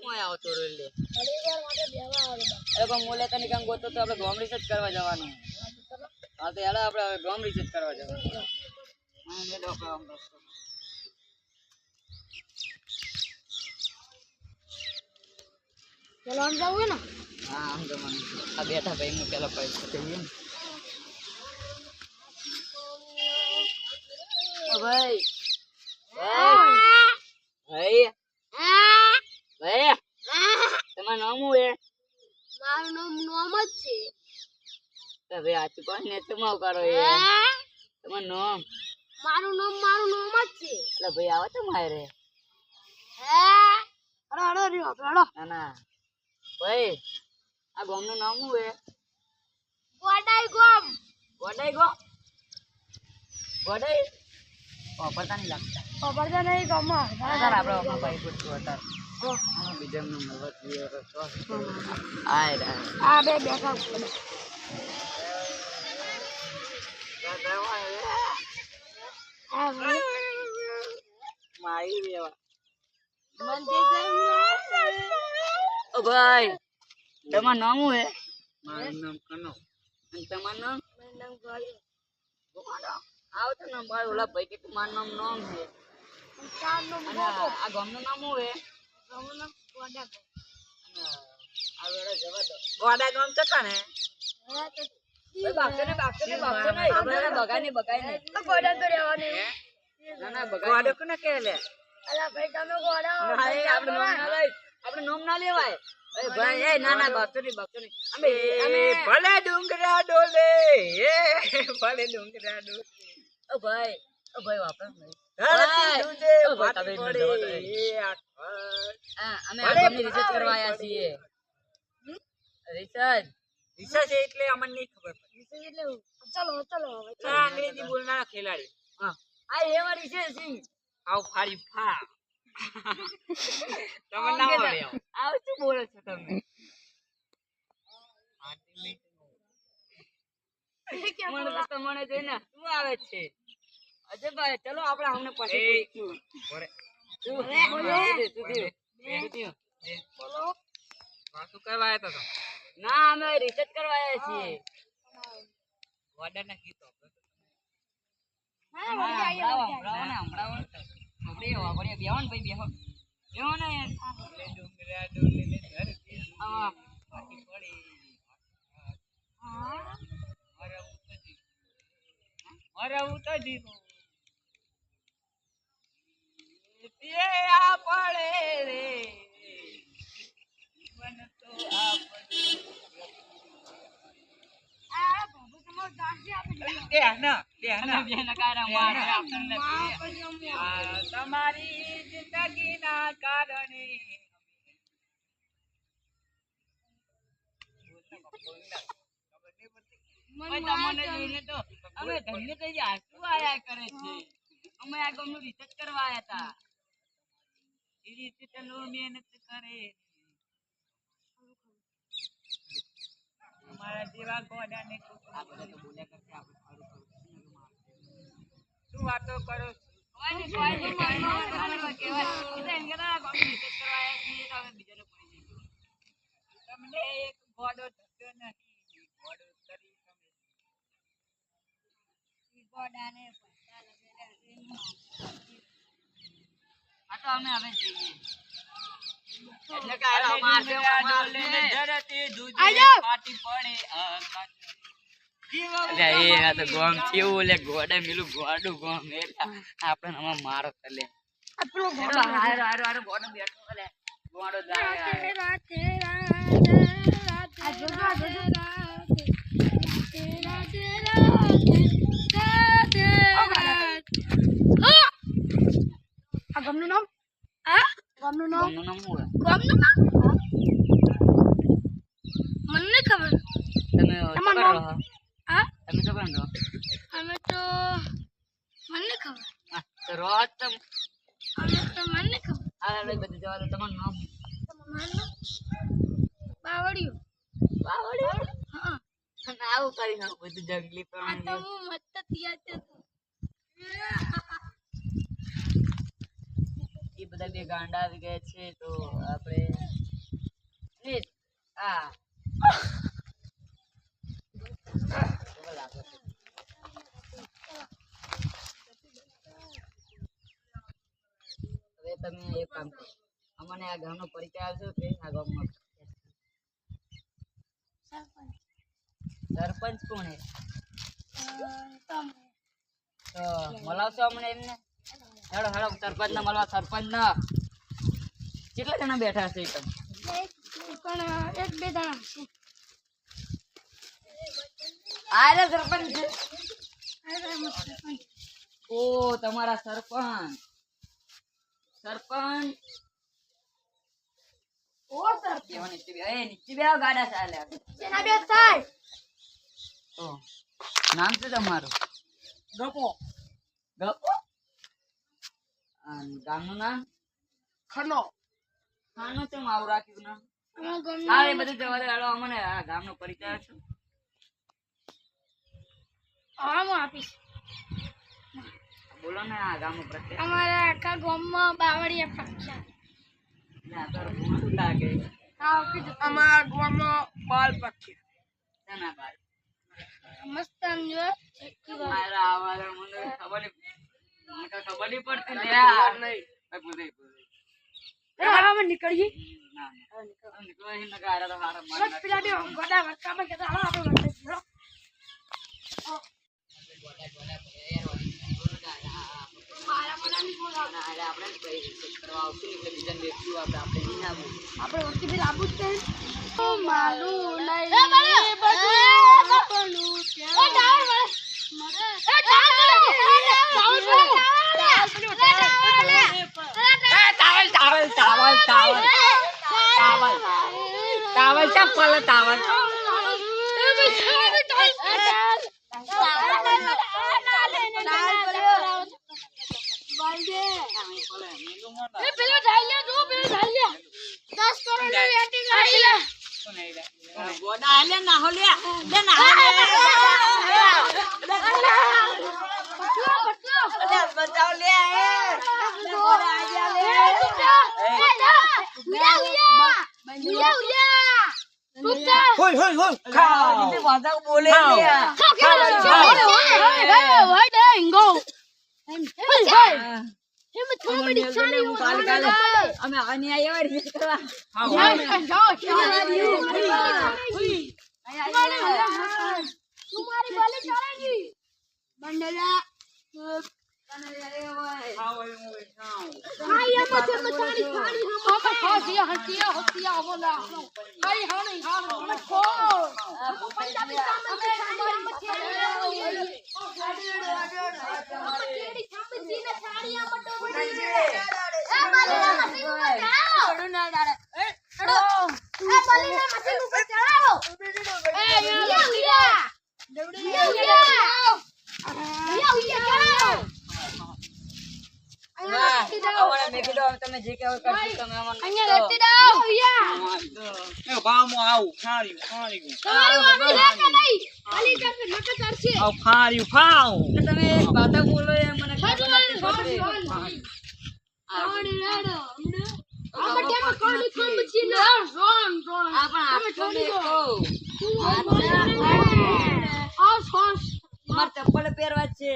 હું આવતો રહ્યો લે અરે પણ મોલે તને કામ ગોતો તો આપણે ગોમ રિસર્ચ કરવા જવાનું હા તો યાર આપણે ગોમ રિસર્ચ કરવા જવાનું હા લે ડોક્ટર આમ ચલો આમ જાવું ને હા આમ જવાનું આ બેઠા ભાઈ હું પેલા પૈસા કહીએ ઓ ભાઈ ભાઈ ભાઈ તમારું નામ શું હે મારું નામ નોમ જ છે તો ભાઈ આચું કોણ ને તમે કરો એ તમારું નામ મારું નામ જ છે એટલે ભાઈ આવો તો મારે હડો રહ્યો હડો ના ના ભાઈ આ ગામનું નામ શું હે ગોડાઈ ગોમ ગોડાઈ ગો ગોડાઈ પતા નહીં લાગતા ખબરદાર નહીં ગમમાં તાર આપણે ભાઈ પૂછતું હતા બીજા નું મળવા જોઈએ તો આય આ બે બેઠા મારી રેવા ઓ ભાઈ તમારું નામ શું હે મારું નામ કનો અને તમારું નામ ગોળો આવ તો નામ બાર ઓલા ભાઈ કે તમારું નામ છે અને આ ગામનું નામ શું હે ગોડા આ વેળા જવા દો ગોડા ગામ ચકા ને બાપને બગાઈ નહીં ગોડા તો રહેવાની ના ના બગાઈ કોને કે લે અલા ભાઈ તમે ગોડા આપણે નામ ના લેવાય એ ભાઈ એ ના ના બાપની અમે ભલે ડુંગરા ડોલે એ ભલે ડુંગરા ડોલે ઓ ભાઈ વાપર અમે આપની રિસર્ચ કરવા આયા છીએ રિસર્ચ એટલે અમને નહીં ખબર એટલે ચલો અંગ્રેજી બોલનારા ખેલાડી હા આ એવા રિસર્ચ સિંહ આવ ફાડી ફા તમે ના આવે આવ શું બોલો છો તમે મને જોઈને શું આવે છે અજયભાઈ ચલો આપણે અમને પછી બોલો શું કરવા આવ્યા હતા ના અમે રિસર્ચ કરવા આવ્યા છીએ વાડાના ગીતો તમારી જિંદગી ના કારણે તમને જોઈને તો અમે ધન્ય થઈ આંસુ આયા કરે છે અમે આ ગામનું રિસર્ચ કરવા આયા હતા એ રીતે ચલો મહેનત કરે અમારા જેવા ગોડાને બોલ્યા કરશે આપણે શું વાતો કરો તમને એક ગોડો ધક્યો નથી ગોડો કરી તમે ગોડાને આ તો અમે હવે જઈએ એટલે કે આ મારશે ધરતી દૂધી ફાટી પડે આકાશ અરે એ આ તો ગોમ કેવું લે ગોડા મિલું ગોડું ગોમ એટલે આપણે આમાં મારો તલે આપણો ગોડો હારો ગોડો બેઠો લે ગોડો જાય આ જોજો આ ગમનું નામ ગમનું નામ મને ખબર તમે તમે તો કરો અમે તો મને ખબર તો રોજ તમ અમે તો મને ખબર આ બધું જવા દો તમારું નામ બાવળિયું હા અને આવું કરી નાખ બધું જંગલી આ પ્રાણી તો હું મત તૈયાર છે એ બધા બે ગાંડા આવી ગયા છે તો આપણે આ હવે તમે એક કામ કરો, અમને આ ગામનો પરિચય આપજો કે આ ગામમાં સરપંચ કોણ હે? તો મળાવશો અમને એમને? હેડો હેડો સરપંચ ને મળવા. સરપંચ ના કેટલા જણા બેઠા છે તમે? એક બે જણા છે. આ રે સરપંચ છે. ઓ તમારા સરપંચ. સરપંચ ઓ સર કેવા નીચે બે, એ નીચે બે આવો, ગાડા ચાલે. એના બે થાય. ઓ નામ શું તમારું? ગપો ગપો. અને ગામનું નામ? ખનો ખાનું ચમ આવું રાખ્યું નામ? અમારા ગામનું હા એ બધું જવા દે. હાલો અમને આ ગામનો પરિચય આપશો? હા હું આપીશ. બોલો ને આ ગામનો પરિચય. અમારા આખા ગામમાં બાવળિયા પ્રખ્યાત. ના તો શું લાગે? હા કીધું. અમારા ગામમાં બાલ પક્ષી શેના બાલ? મસ્ત સમજો. મારા આવારા મને ખબર નહીં. મને તો ખબર નહીં પડતી લે. આ નહીં ભાઈ બોલે બોલે. આમાં નીકળીએ. ના ના નીકળો અહીં ન ગારા તો હારા માર બસ પેલા બે ગોડા વરસામાં કહેતા હાલો આપણે વરસાદ ચલો. મારા મનાની બોલાવ. આપણે કઈ કરવા આવશે ને એટલે બીજાને દેખશું આપણે નહીં આવું. આપણે વસ્તી પેલા આબુ જ છે. ઓ મારું લઈ બધું આપણું છે. ઓ ડાવર મળે. એ ડાવર તાવલ ચપ્પલ તાવલ. બોલે અમે આની આવ્યા રીતે કરવા. તમે જે કહેવો કરજો. તમે તમે ભાષા બોલો એ મને ખબર નથી પડતી. તમારે ચપ્પલ પહેરવા છે.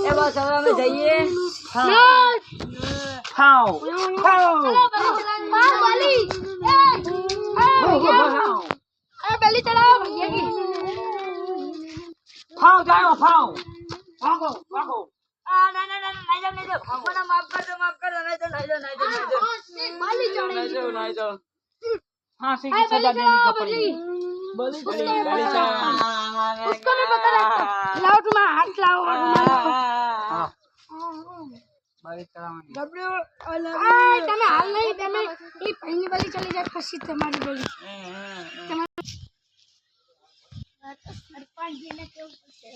એ બસ હવે અમે જઈએ. ના ના ના ના, નહીં જાઓ, નહીં જાઓ. મને માફ કરજો, નહીં જાઓ, નહીં જાઓ, નહીં જાઓ. નહીં તો फांसी अरे की सजा बलि देने का चढ़ाओ, पड़ेगी बलि। बलि चढ़ाओ। उसको भी पता लगता है। लाओ तुम्हारा हाथ लाओ और हाँ बलि चढ़ावानी તમે હાલ નહીં તમે એ પહેલી બલી ચલી જાય પછી તમારી બલી સરપંચજીને કેવું પડશે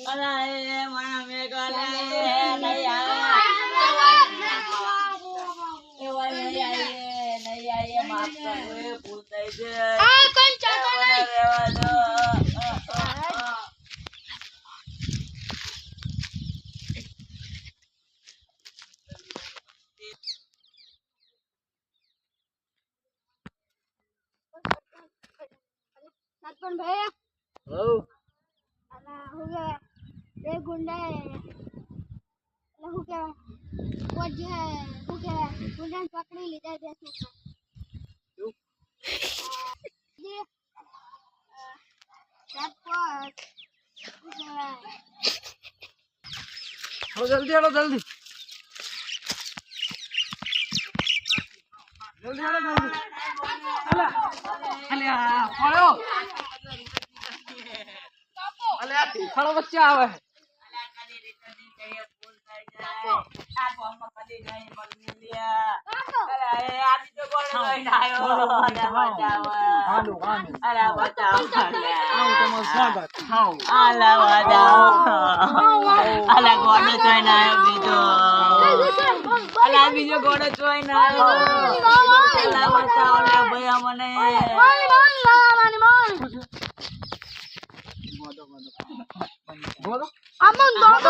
આ કોણ ચાલતો નહીં सरपंच भैया अला हो गया एक गुंडा है अला हो गया वो जो है हो गया गुंडा ने पकड़ी ली जाए देश में ये सरपंच हो गया चलो जल्दी आलो जल्दी जल्दी आलो जल्दी अले पड़ो अले खड़ो बच्चा आवे બીજો ગોળો જોઈ ના બતાવો લે ભૈયા મને बोलो अपन दो तो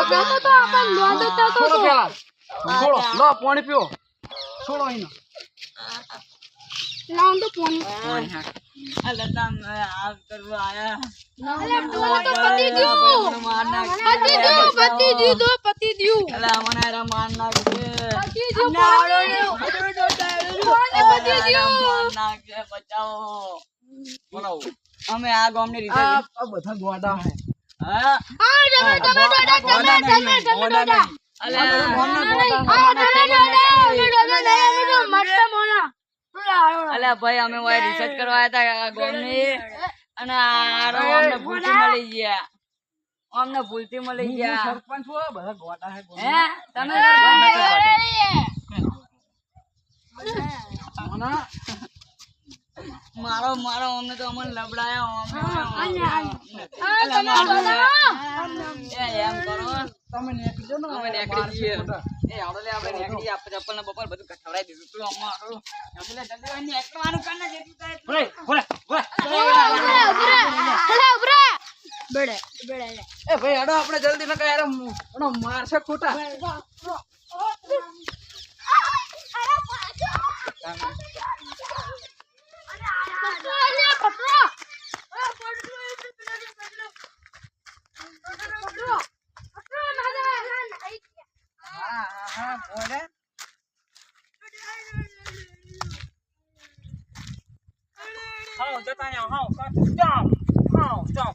अपन दो तो छोड़ो प्याला छोड़ो लो पानी पियो छोड़ो ही ना लाऊं तो पानी અલે તમે આ કરવા આયા अरे दो तो पति दियो पति दियो અલે મને રા માર નાખે पति दियो पति दियो નાખે બચાવો बोलो અમે આ ગામની રીતે अब બધા દોડા है હા हां તમે અલે અલે ભાઈ અમે ઓય રિસર્ચ કરવા આયા હતા ગામની અને આરો અમને ભૂલથી મળી ગયા અમને ભૂલથી મળી ગયા सरपंच हो બધા ગોડા है હે તમે मना મારો મારો અમને તો અમને લબડાયા એ એમ કરો તમે નેકી દો ને અમે નેકડી જઈએ એ આવડો લે આપણે નેકડી આપણે ચપ્પલ ને બપોર બધું ખવડાવી દીધું તું અમારું આપણે જલ્દી નેકડવાનું કર ને જેટલું થાય બોલે બોલે બોલે बड़े बड़े ए भाई हडो આપણે જલ્દી ન કાય એનો મારશે ખોટા હા બોલે હાઉ જતા ન્યા હાઉ જાઓ હાઉ જાઓ